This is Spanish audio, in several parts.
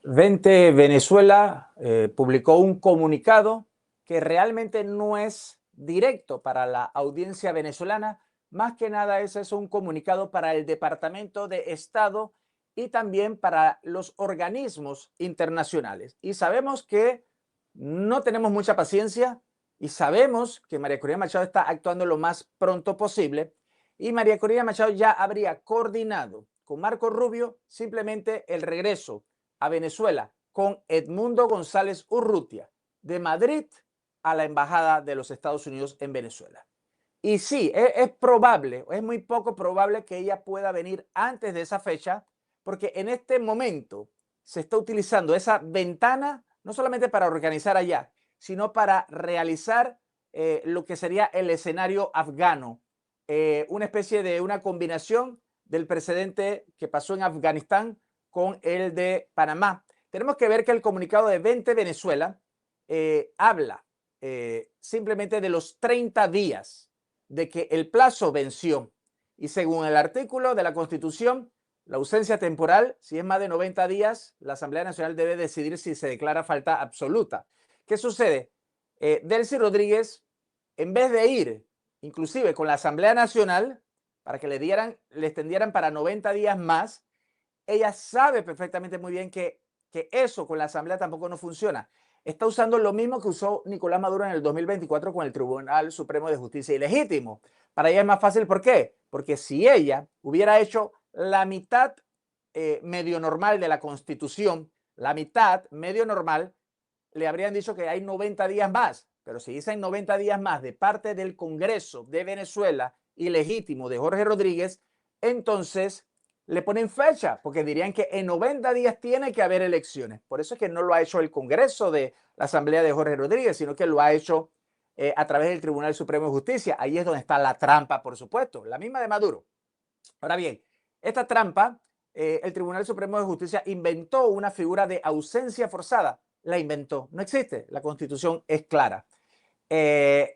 20 Venezuela publicó un comunicado que realmente no es directo para la audiencia venezolana. Más que nada ese es un comunicado para el Departamento de Estado y también para los organismos internacionales. Y sabemos que no tenemos mucha paciencia y sabemos que María Corina Machado está actuando lo más pronto posible. Y María Corina Machado ya habría coordinado con Marco Rubio simplemente el regreso a Venezuela con Edmundo González Urrutia de Madrid a la Embajada de los Estados Unidos en Venezuela. Y sí, es probable, es muy poco probable que ella pueda venir antes de esa fecha, porque en este momento se está utilizando esa ventana no solamente para organizar allá, sino para realizar lo que sería el escenario afgano, una especie de una combinación del precedente que pasó en Afganistán con el de Panamá. Tenemos que ver que el comunicado de 20 Venezuela habla simplemente de los 30 días de que el plazo venció. Y según el artículo de la Constitución, la ausencia temporal, si es más de 90 días, la Asamblea Nacional debe decidir si se declara falta absoluta. ¿Qué sucede? Delcy Rodríguez, en vez de ir inclusive con la Asamblea Nacional para que le extendieran para 90 días más, ella sabe perfectamente muy bien que eso con la Asamblea tampoco no funciona. Está usando lo mismo que usó Nicolás Maduro en el 2024 con el Tribunal Supremo de Justicia Ilegítimo. Para ella es más fácil, ¿por qué? Porque si ella hubiera hecho la mitad medio normal de la Constitución, la mitad medio normal, le habrían dicho que hay 90 días más. Pero si dicen 90 días más de parte del Congreso de Venezuela ilegítimo de Jorge Rodríguez, entonces le ponen fecha, porque dirían que en 90 días tiene que haber elecciones. Por eso es que no lo ha hecho el Congreso de la Asamblea de Jorge Rodríguez, sino que lo ha hecho a través del Tribunal Supremo de Justicia. Ahí es donde está la trampa, por supuesto, la misma de Maduro. Ahora bien, esta trampa, el Tribunal Supremo de Justicia inventó una figura de ausencia forzada. La inventó, no existe, la Constitución es clara.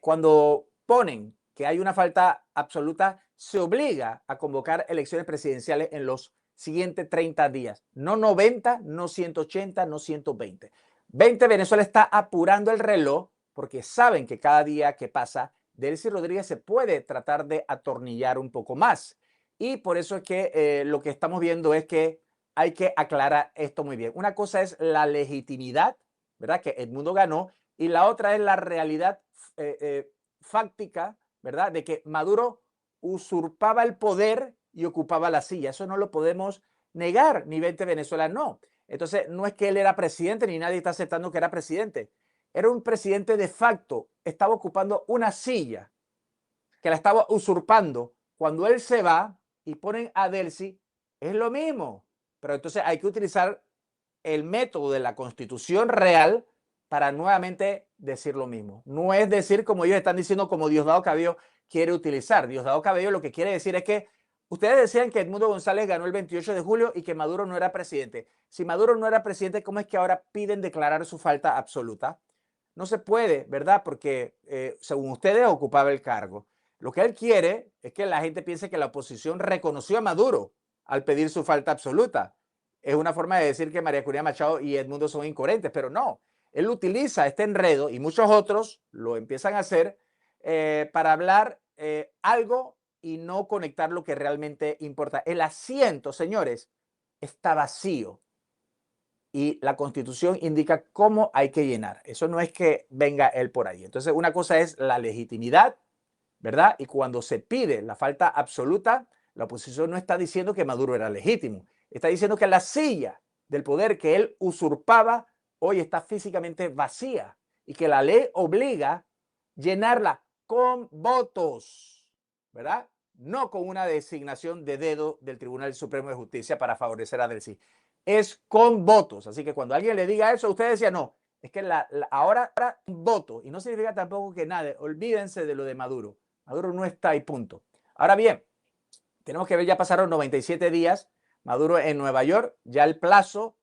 Cuando ponen que hay una falta absoluta, se obliga a convocar elecciones presidenciales en los siguientes 30 días. No 90, no 180, no 120. 20 Venezuela está apurando el reloj porque saben que cada día que pasa, Delcy Rodríguez se puede tratar de atornillar un poco más. Y por eso es que lo que estamos viendo es que hay que aclarar esto muy bien. Una cosa es la legitimidad, ¿verdad? Que Edmundo ganó, y la otra es la realidad fáctica, ¿verdad? De que Maduro usurpaba el poder y ocupaba la silla. Eso no lo podemos negar, ni 20 Venezuela no. Entonces, no es que él era presidente, ni nadie está aceptando que era presidente. Era un presidente de facto, estaba ocupando una silla que la estaba usurpando. Cuando él se va y ponen a Delcy, es lo mismo. Pero entonces hay que utilizar el método de la Constitución real para nuevamente decir lo mismo. No es decir como ellos están diciendo, como Diosdado Cabello quiere utilizar. Diosdado Cabello lo que quiere decir es que ustedes decían que Edmundo González ganó el 28 de julio y que Maduro no era presidente. Si Maduro no era presidente, ¿cómo es que ahora piden declarar su falta absoluta? No se puede, ¿verdad? Porque según ustedes ocupaba el cargo. Lo que él quiere es que la gente piense que la oposición reconoció a Maduro al pedir su falta absoluta. Es una forma de decir que María Corina Machado y Edmundo son incoherentes, pero no. Él utiliza este enredo y muchos otros lo empiezan a hacer para hablar algo y no conectar lo que realmente importa. El asiento, señores, está vacío y la Constitución indica cómo hay que llenar. Eso no es que venga él por ahí. Entonces, una cosa es la legitimidad, ¿verdad? Y cuando se pide la falta absoluta, la oposición no está diciendo que Maduro era legítimo, está diciendo que la silla del poder que él usurpaba hoy está físicamente vacía y que la ley obliga a llenarla con votos, ¿verdad? No con una designación de dedo del Tribunal Supremo de Justicia para favorecer a Delcy. Es con votos. Así que cuando alguien le diga eso, usted decía, no, es que ahora voto. Y no significa tampoco que nada, olvídense de lo de Maduro. Maduro no está ahí, punto. Ahora bien, tenemos que ver, ya pasaron 97 días. Maduro en Nueva York, ya el plazo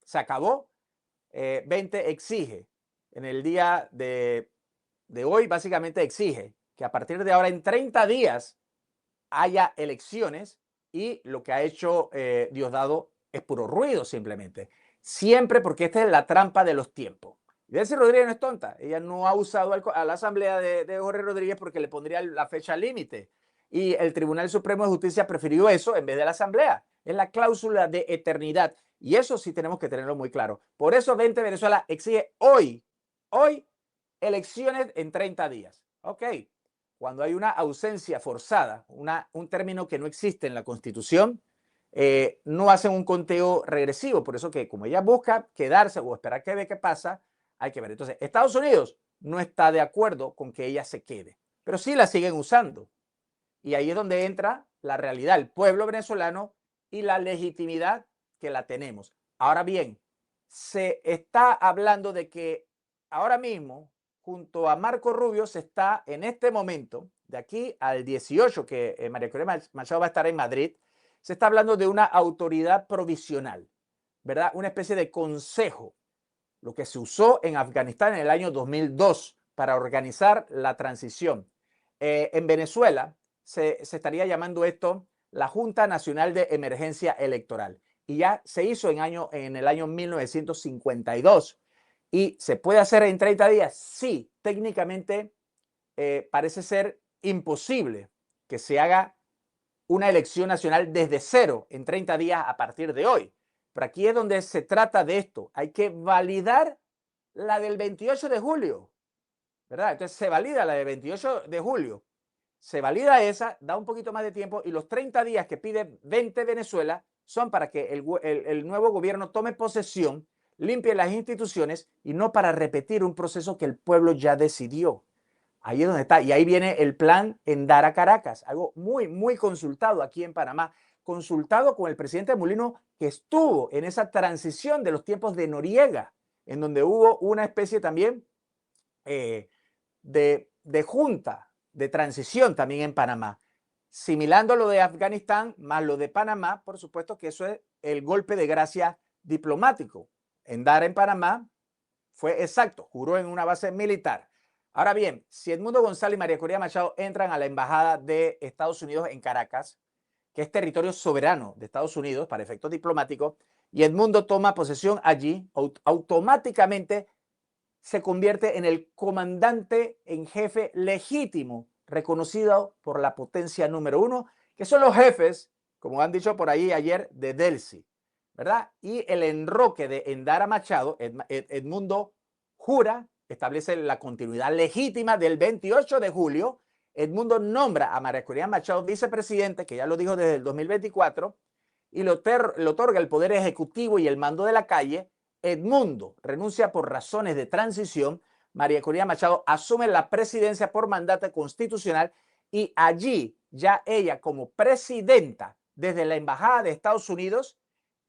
se acabó. 20 exige, en el día de hoy, básicamente exige que a partir de ahora, en 30 días, haya elecciones y lo que ha hecho Diosdado es puro ruido simplemente. Siempre, porque esta es la trampa de los tiempos. Delcy Rodríguez no es tonta. Ella no ha usado a la asamblea de Jorge Rodríguez porque le pondría la fecha límite. Y el Tribunal Supremo de Justicia prefirió eso en vez de la asamblea. Es la cláusula de eternidad. Y eso sí tenemos que tenerlo muy claro. Por eso 20 Venezuela exige hoy, elecciones en 30 días. Ok. Cuando hay una ausencia forzada, un término que no existe en la Constitución, no hacen un conteo regresivo. Por eso que como ella busca quedarse o esperar que ve qué pasa, hay que ver. Entonces, Estados Unidos no está de acuerdo con que ella se quede, pero sí la siguen usando. Y ahí es donde entra la realidad, el pueblo venezolano y la legitimidad que la tenemos. Ahora bien, se está hablando de que ahora mismo, junto a Marco Rubio, se está en este momento, de aquí al 18, que María Corina Machado va a estar en Madrid, se está hablando de una autoridad provisional, ¿verdad? Una especie de consejo, lo que se usó en Afganistán en el año 2002 para organizar la transición. En Venezuela se estaría llamando esto la Junta Nacional de Emergencia Electoral y ya se hizo en el año 1952. ¿Y se puede hacer en 30 días? Sí, técnicamente parece ser imposible que se haga una elección nacional desde cero en 30 días a partir de hoy. Pero aquí es donde se trata de esto. Hay que validar la del 28 de julio, ¿verdad? Entonces se valida la del 28 de julio. Se valida esa, da un poquito más de tiempo y los 30 días que pide 20 Venezuela son para que el nuevo gobierno tome posesión, limpie las instituciones y no para repetir un proceso que el pueblo ya decidió. Ahí es donde está. Y ahí viene el plan Endara Caracas, algo muy, muy consultado aquí en Panamá, consultado con el presidente Mulino, que estuvo en esa transición de los tiempos de Noriega, en donde hubo una especie también de junta, de transición también en Panamá. Similando lo de Afganistán más lo de Panamá, por supuesto que eso es el golpe de gracia diplomático. Endara en Panamá fue exacto, juró en una base militar. Ahora bien, si Edmundo González y María Corina Machado entran a la embajada de Estados Unidos en Caracas, que es territorio soberano de Estados Unidos para efectos diplomáticos, y Edmundo toma posesión allí, automáticamente se convierte en el comandante en jefe legítimo, reconocido por la potencia número uno, que son los jefes, como han dicho por ahí ayer, de Delcy, ¿verdad? Y el enroque de Endara Machado, Edmundo jura, establece la continuidad legítima del 28 de julio. Edmundo nombra a María Corina Machado vicepresidente, que ya lo dijo desde el 2024, y le otorga el poder ejecutivo y el mando de la calle. Edmundo renuncia por razones de transición. María Corina Machado asume la presidencia por mandato constitucional y allí ya ella como presidenta desde la Embajada de Estados Unidos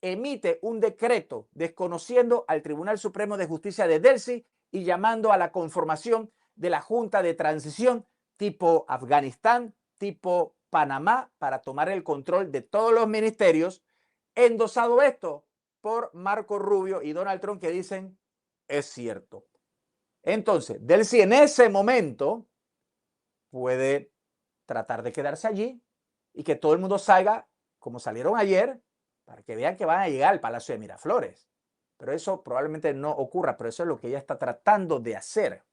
emite un decreto desconociendo al Tribunal Supremo de Justicia de Delcy y llamando a la conformación de la Junta de Transición tipo Afganistán, tipo Panamá, para tomar el control de todos los ministerios. Endosado esto por Marco Rubio y Donald Trump, que dicen es cierto. Entonces, Delcy en ese momento puede tratar de quedarse allí y que todo el mundo salga como salieron ayer para que vean que van a llegar al Palacio de Miraflores. Pero eso probablemente no ocurra, pero eso es lo que ella está tratando de hacer.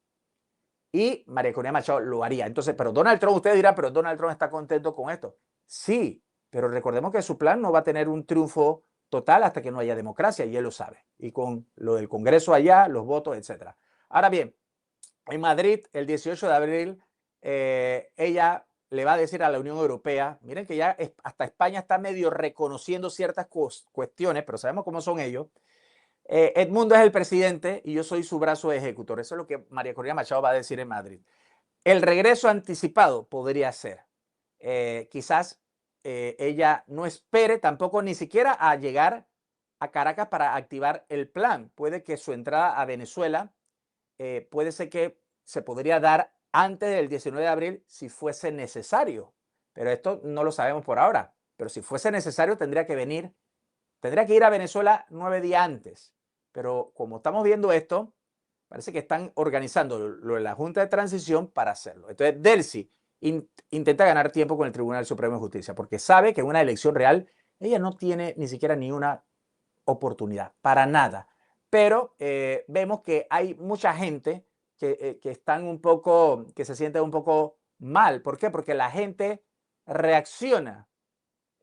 Y María Corina Machado lo haría. Entonces, pero Donald Trump, usted dirá, pero Donald Trump está contento con esto. Sí, pero recordemos que su plan no va a tener un triunfo total hasta que no haya democracia, y él lo sabe. Y con lo del Congreso allá, los votos, etc. Ahora bien, en Madrid, el 18 de abril, ella le va a decir a la Unión Europea, miren que ya hasta España está medio reconociendo ciertas cuestiones, pero sabemos cómo son ellos. Edmundo es el presidente y yo soy su brazo ejecutor. Eso es lo que María Corina Machado va a decir en Madrid. El regreso anticipado podría ser. Quizás ella no espere tampoco ni siquiera a llegar a Caracas para activar el plan. Puede que su entrada a Venezuela puede ser que se podría dar antes del 19 de abril si fuese necesario. Pero esto no lo sabemos por ahora. Pero si fuese necesario tendría que ir a Venezuela 9 días antes. Pero como estamos viendo esto, parece que están organizando lo de la Junta de Transición para hacerlo. Entonces, Delcy intenta ganar tiempo con el Tribunal Supremo de Justicia porque sabe que en una elección real ella no tiene ni siquiera ni una oportunidad, para nada. Pero vemos que hay mucha gente que están un poco, que se siente un poco mal. ¿Por qué? Porque la gente reacciona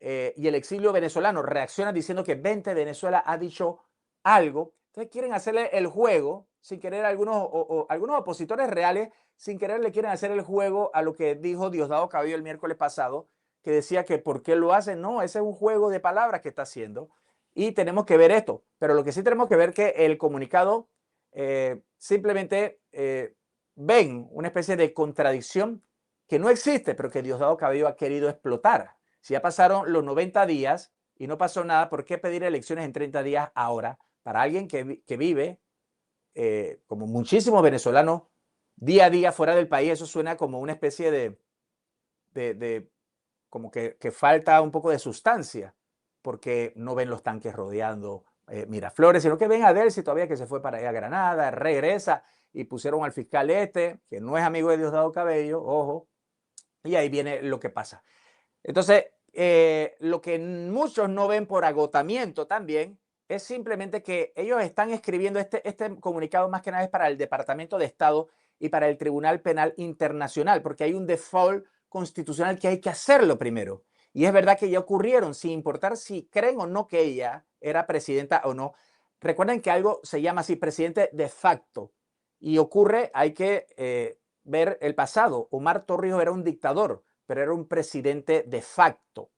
y el exilio venezolano reacciona diciendo que Vente Venezuela ha dicho algo. Entonces quieren hacerle el juego, sin querer algunos opositores reales, sin querer le quieren hacer el juego a lo que dijo Diosdado Cabello el miércoles pasado, que decía que por qué lo hacen. No, ese es un juego de palabras que está haciendo. Y tenemos que ver esto. Pero lo que sí tenemos que ver que el comunicado simplemente ven una especie de contradicción que no existe, pero que Diosdado Cabello ha querido explotar. Si ya pasaron los 90 días y no pasó nada, ¿por qué pedir elecciones en 30 días ahora? Para alguien que vive, como muchísimos venezolanos, día a día fuera del país, eso suena como una especie de como que falta un poco de sustancia, porque no ven los tanques rodeando Miraflores, sino que ven a Delcy todavía que se fue para allá a Granada, regresa y pusieron al fiscal que no es amigo de Diosdado Cabello, ojo, y ahí viene lo que pasa. Entonces, lo que muchos no ven por agotamiento también es simplemente que ellos están escribiendo este comunicado más que nada es para el Departamento de Estado y para el Tribunal Penal Internacional, porque hay un default constitucional que hay que hacerlo primero. Y es verdad que ya ocurrieron, sin importar si creen o no que ella era presidenta o no. Recuerden que algo se llama así, presidente de facto. Y ocurre, hay que ver el pasado. Omar Torrijos era un dictador, pero era un presidente de facto.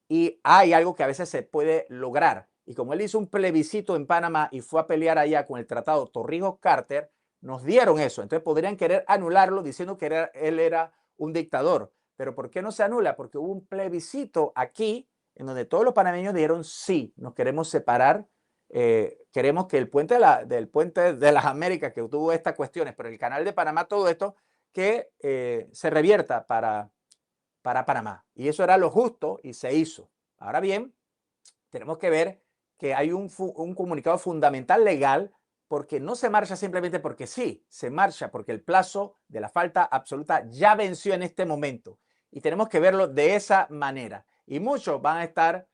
Y hay algo que a veces se puede lograr. Y como él hizo un plebiscito en Panamá y fue a pelear allá con el tratado Torrijos-Carter, nos dieron eso. Entonces podrían querer anularlo diciendo que él era un dictador. Pero ¿por qué no se anula? Porque hubo un plebiscito aquí en donde todos los panameños dijeron sí, nos queremos separar. Queremos que el puente del puente de las Américas, que tuvo estas cuestiones, pero el canal de Panamá, todo esto, que se revierta para Panamá. Y eso era lo justo y se hizo. Ahora bien, tenemos que ver que hay un comunicado fundamental legal porque no se marcha simplemente porque sí, se marcha porque el plazo de la falta absoluta ya venció en este momento. Y tenemos que verlo de esa manera. Y muchos van a estar,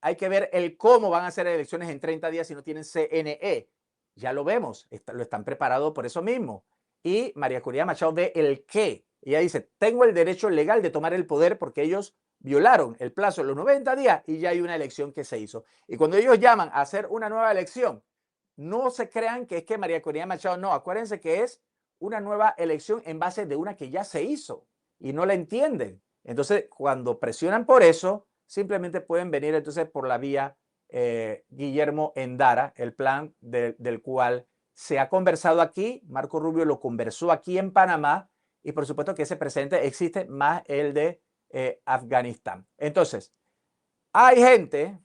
hay que ver el cómo van a hacer elecciones en 30 días si no tienen CNE. Ya lo vemos, lo están preparados por eso mismo. Y María Corina Machado ve el qué. Ella dice, tengo el derecho legal de tomar el poder porque ellos violaron el plazo de los 90 días y ya hay una elección que se hizo. Y cuando ellos llaman a hacer una nueva elección, no se crean que es que María Corina Machado, no, acuérdense que es una nueva elección en base de una que ya se hizo y no la entienden. Entonces, cuando presionan por eso, simplemente pueden venir entonces por la vía Guillermo Endara, el plan del cual se ha conversado aquí, Marco Rubio lo conversó aquí en Panamá y por supuesto que ese precedente existe más el de Afganistán. Entonces, hay gente,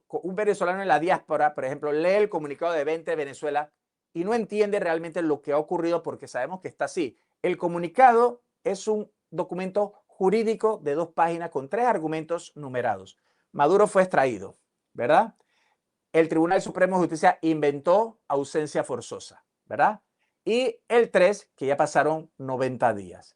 un venezolano en la diáspora, por ejemplo, lee el comunicado de Vente Venezuela y no entiende realmente lo que ha ocurrido porque sabemos que está así. El comunicado es un documento jurídico de 2 páginas con 3 argumentos numerados. Maduro fue extraído, ¿verdad? El Tribunal Supremo de Justicia inventó ausencia forzosa, ¿verdad? Y el 3, que ya pasaron 90 días.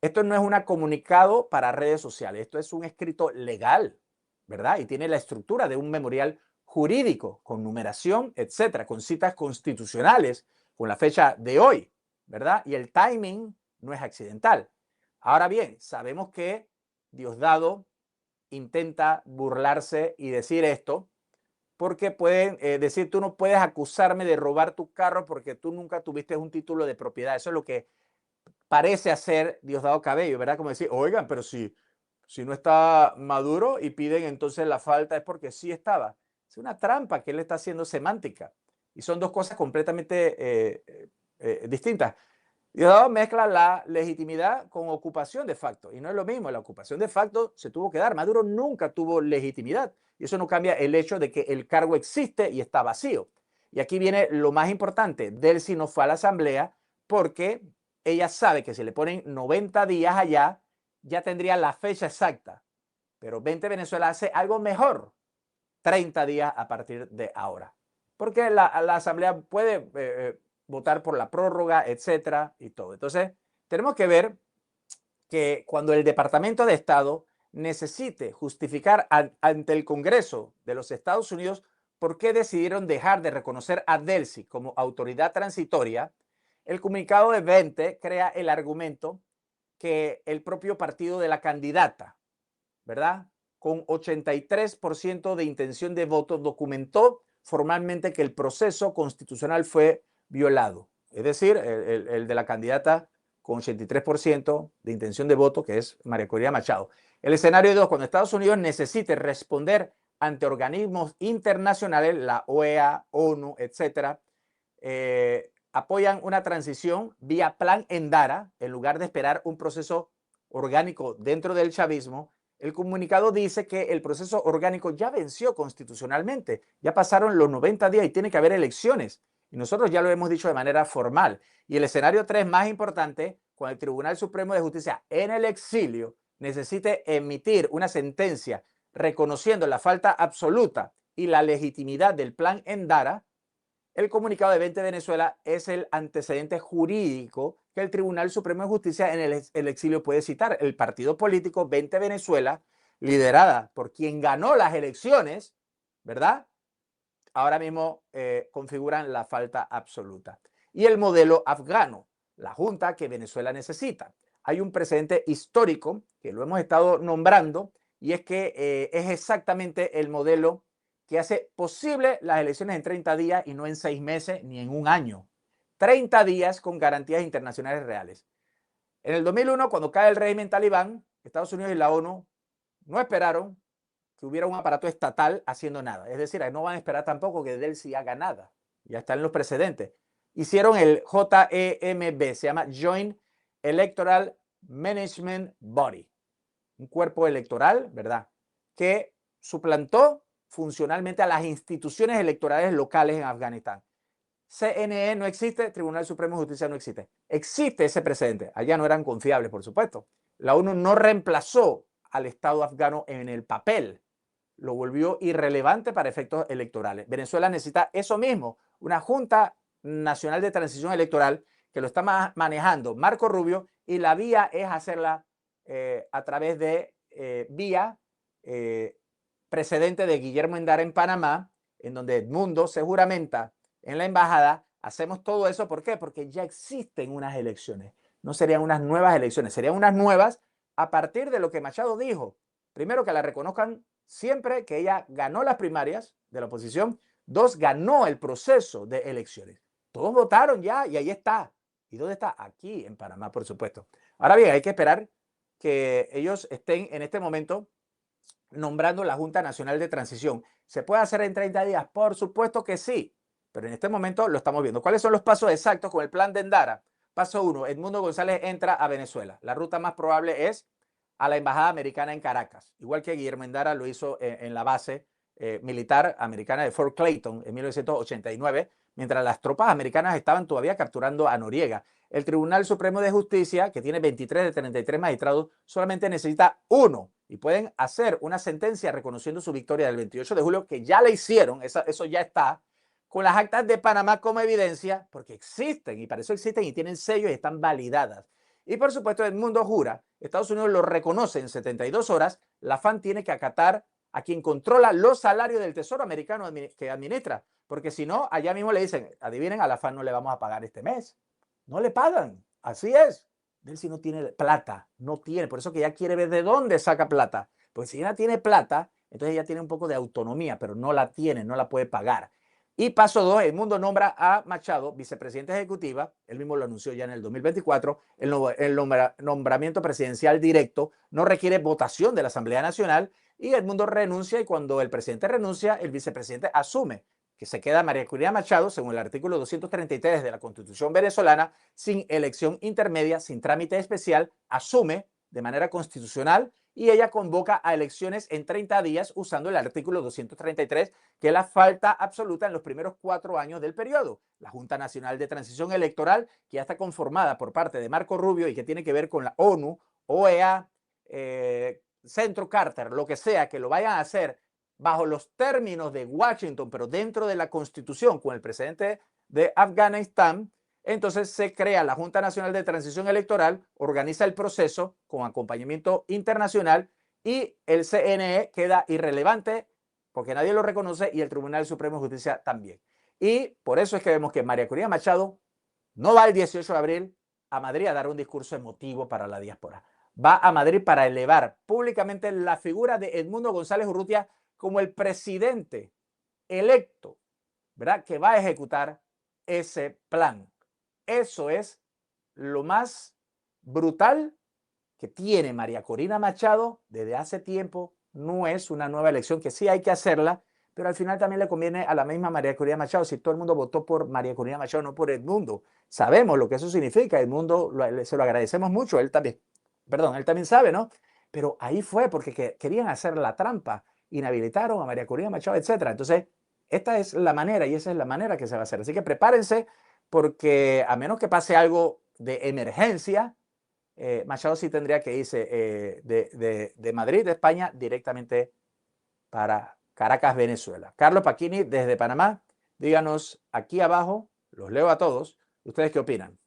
Esto no es un comunicado para redes sociales, esto es un escrito legal, ¿verdad? Y tiene la estructura de un memorial jurídico, con numeración, etcétera, con citas constitucionales, con la fecha de hoy, ¿verdad? Y el timing no es accidental. Ahora bien, sabemos que Diosdado intenta burlarse y decir esto, porque pueden decir, tú no puedes acusarme de robar tu carro porque tú nunca tuviste un título de propiedad. Eso es lo que parece hacer Diosdado Cabello, ¿verdad? Como decir, oigan, pero si no está Maduro y piden entonces la falta es porque sí estaba. Es una trampa que él está haciendo semántica. Y son dos cosas completamente distintas. Diosdado mezcla la legitimidad con ocupación de facto. Y no es lo mismo, la ocupación de facto se tuvo que dar. Maduro nunca tuvo legitimidad. Y eso no cambia el hecho de que el cargo existe y está vacío. Y aquí viene lo más importante. Delcy no fue a la asamblea porque ella sabe que si le ponen 90 días allá, ya tendría la fecha exacta. Pero Vente Venezuela hace algo mejor, 30 días a partir de ahora. Porque la asamblea puede votar por la prórroga, etcétera, y todo. Entonces, tenemos que ver que cuando el Departamento de Estado necesite justificar ante el Congreso de los Estados Unidos por qué decidieron dejar de reconocer a Delcy como autoridad transitoria, el comunicado de 20 crea el argumento que el propio partido de la candidata, ¿verdad?, con 83% de intención de voto, documentó formalmente que el proceso constitucional fue violado. Es decir, el de la candidata con 83% de intención de voto, que es María Corina Machado. El escenario 2, cuando Estados Unidos necesite responder ante organismos internacionales, la OEA, ONU, etcétera, apoyan una transición vía Plan Endara, en lugar de esperar un proceso orgánico dentro del chavismo. El comunicado dice que el proceso orgánico ya venció constitucionalmente, ya pasaron los 90 días y tiene que haber elecciones. Y nosotros ya lo hemos dicho de manera formal. Y el escenario 3 más importante, cuando el Tribunal Supremo de Justicia en el exilio necesite emitir una sentencia reconociendo la falta absoluta y la legitimidad del Plan Endara, el comunicado de 20 Venezuela es el antecedente jurídico que el Tribunal Supremo de Justicia en el exilio puede citar. El partido político 20 Venezuela, liderada por quien ganó las elecciones, ¿verdad?, ahora mismo configuran la falta absoluta. Y el modelo afgano, la junta que Venezuela necesita. Hay un precedente histórico que lo hemos estado nombrando y es que es exactamente el modelo que hace posible las elecciones en 30 días y no en 6 meses ni en un año. 30 días con garantías internacionales reales. En el 2001, cuando cae el régimen talibán, Estados Unidos y la ONU no esperaron que hubiera un aparato estatal haciendo nada. Es decir, no van a esperar tampoco que Delcy haga nada. Ya están los precedentes. Hicieron el JEMB, se llama Joint Electoral Management Body, un cuerpo electoral, ¿verdad?, que suplantó funcionalmente a las instituciones electorales locales en Afganistán. CNE no existe, Tribunal Supremo de Justicia no existe. Existe ese precedente. Allá no eran confiables, por supuesto. La ONU no reemplazó al Estado afgano en el papel, lo volvió irrelevante para efectos electorales. Venezuela necesita eso mismo, una Junta Nacional de Transición Electoral que lo está manejando Marco Rubio, y la vía es hacerla a través de vía precedente de Guillermo Endara en Panamá, en donde Edmundo se juramenta en la embajada. Hacemos todo eso, ¿por qué? Porque ya existen unas elecciones. No serían unas nuevas elecciones, serían unas nuevas a partir de lo que Machado dijo. Primero, que la reconozcan siempre que ella ganó las primarias de la oposición. 2, ganó el proceso de elecciones. Todos votaron ya y ahí está. ¿Y dónde está? Aquí en Panamá, por supuesto. Ahora bien, hay que esperar que ellos estén en este momento nombrando la Junta Nacional de Transición. ¿Se puede hacer en 30 días? Por supuesto que sí, pero en este momento lo estamos viendo. ¿Cuáles son los pasos exactos con el plan de Endara? Paso 1, Edmundo González entra a Venezuela. La ruta más probable es a la Embajada Americana en Caracas, igual que Guillermo Endara lo hizo en la base militar americana de Fort Clayton en 1989, mientras las tropas americanas estaban todavía capturando a Noriega. El Tribunal Supremo de Justicia, que tiene 23 de 33 magistrados, solamente necesita 1 y pueden hacer una sentencia reconociendo su victoria del 28 de julio, que ya la hicieron, eso ya está, con las actas de Panamá como evidencia, porque existen y para eso existen y tienen sellos y están validadas. Y por supuesto, Edmundo jura, Estados Unidos lo reconoce en 72 horas, la FAN tiene que acatar a quien controla los salarios del Tesoro americano que administra, porque si no, allá mismo le dicen, adivinen, a la FAN no le vamos a pagar este mes. No le pagan, así es. Delcy no tiene plata, no tiene, por eso que ella quiere ver de dónde saca plata. Pues si ella tiene plata, entonces ella tiene un poco de autonomía, pero no la tiene, no la puede pagar. Y paso 2, Edmundo nombra a Machado vicepresidenta ejecutiva, él mismo lo anunció ya en el 2024, el nombramiento presidencial directo no requiere votación de la Asamblea Nacional y Edmundo renuncia, y cuando el presidente renuncia, el vicepresidente asume que se queda María Corina Machado, según el artículo 233 de la Constitución venezolana, sin elección intermedia, sin trámite especial, asume de manera constitucional y ella convoca a elecciones en 30 días usando el artículo 233, que es la falta absoluta en los primeros 4 años del periodo. La Junta Nacional de Transición Electoral, que ya está conformada por parte de Marco Rubio y que tiene que ver con la ONU, OEA, Centro Carter, lo que sea, que lo vayan a hacer bajo los términos de Washington, pero dentro de la Constitución, con el presidente de Afganistán. Entonces se crea la Junta Nacional de Transición Electoral, organiza el proceso con acompañamiento internacional y el CNE queda irrelevante porque nadie lo reconoce y el Tribunal Supremo de Justicia también. Y por eso es que vemos que María Corina Machado no va el 18 de abril a Madrid a dar un discurso emotivo para la diáspora. Va a Madrid para elevar públicamente la figura de Edmundo González Urrutia como el presidente electo, ¿verdad?, que va a ejecutar ese plan. Eso es lo más brutal que tiene María Corina Machado desde hace tiempo. No es una nueva elección, que sí hay que hacerla, pero al final también le conviene a la misma María Corina Machado. Si todo el mundo votó por María Corina Machado, no por Edmundo, sabemos lo que eso significa. Edmundo se lo agradecemos mucho, él también, perdón, él también sabe, ¿no? Pero ahí fue porque querían hacer la trampa, inhabilitaron a María Corina Machado, etcétera. Entonces, esta es la manera y esa es la manera que se va a hacer. Así que prepárense, porque a menos que pase algo de emergencia, Machado sí tendría que irse de Madrid, de España, directamente para Caracas, Venezuela. Carlos Paquini, desde Panamá, díganos aquí abajo, los leo a todos, ¿ustedes qué opinan?